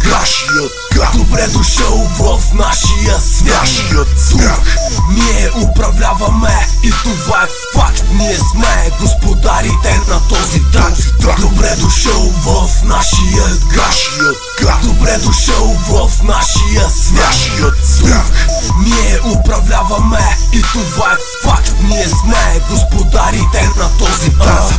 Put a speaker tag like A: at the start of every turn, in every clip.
A: град. Добре дошъл в нашия свят. Тук ние управляваме и това е факт. Ние сме господарите на този трак. Добре дошъл в нашия град. Добре дошъл в нашия свят. Тук ние управляваме и това е факт. Ние сме господарите на този трак.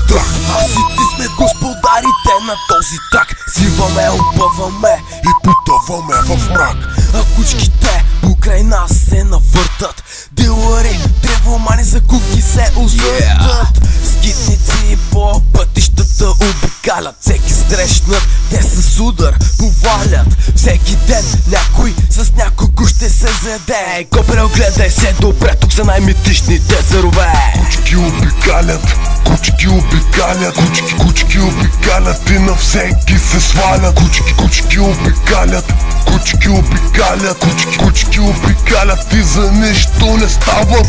A: Аз и ти сме господарите на този трак. Сиваме, опъваме и потъваме в мрак. А кучките покрай нас се навъртат. Дилъри, древомани за куки се озъртат. Скитници по пътищата обикалят. Всеки срещнат, те с удар повалят. Всеки ден някой с някого ще се заде. Копрел, гледай се добре, тук са най-митичните зарове.
B: Кучки обикалят, кучки обикалят, кучки обикалят и на всеки се свалят. Кучки обикалят, кучки обикалят, кучки обикалят и за нищо не стават.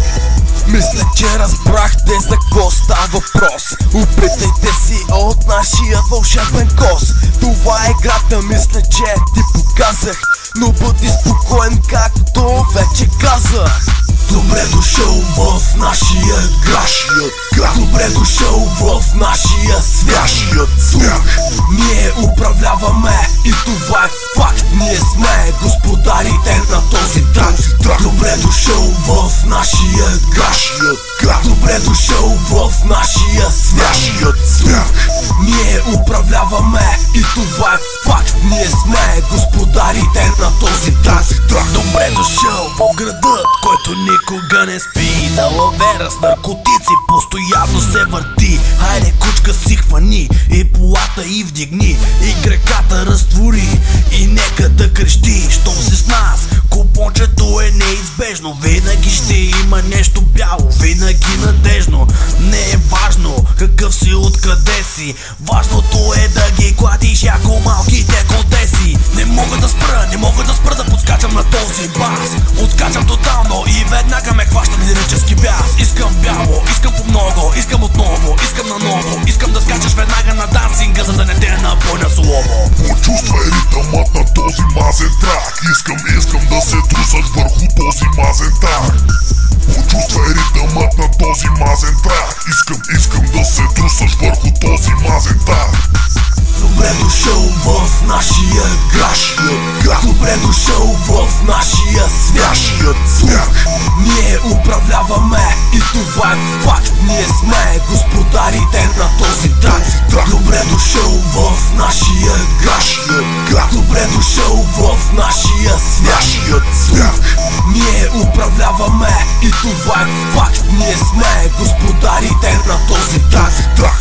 A: Мисля, че разбрахте за какво става въпрос. Опитайте си от нашия вълшебен кос. Това е играта, мисля, че ти показах. Но бъди спокоен, както вече казах. Добре дошъл в нашия град. Добре дошъл в нашия свят. Тук ние управляваме и това е факт. Ние сме господарите на този трак. Добре дошъл в нашия град. Добре дошъл в нашия свят. Тук ние управляваме и това е факт. Ние сме господарите на този трак.
C: Добре дошъл в градът, който никога не спи. Далавера с наркотици постоянно се върти. Хайде, кучка, си хвани и полата и вдигни, и краката разтвори и нека да крещи. Щом си с нас, купончето е неизбежно. Винаги ще има нещо бяло, винаги надежно. Не е важно какъв си, откъде си, важното е да ги кладиш яко малките контеси. Не мога да спра да подскачам на този бас. Откачам тотално и веднага ме хваща лирически бяс. Искам бяло, искам по много, искам отново, искам наново. Искам да скачаш веднага на дансинга, за да не те напълня слово.
B: Почувствай ритъмът на този мазен трак. Искам да се трусаш върху този мазен трак. Почувствай ритъмът на този мазен трак. Искам да се трусаш върху този мазен трак.
A: Добре дошъл в нашия град. Добре дошъл в нашия свят. Тук ние управляваме и това е факт. Ние сме господарите на този трак. Добре дошъл в нашия град. Добре дошъл в нашия свят. Тук ние управляваме и това е факт. Ние сме господарите на този трак.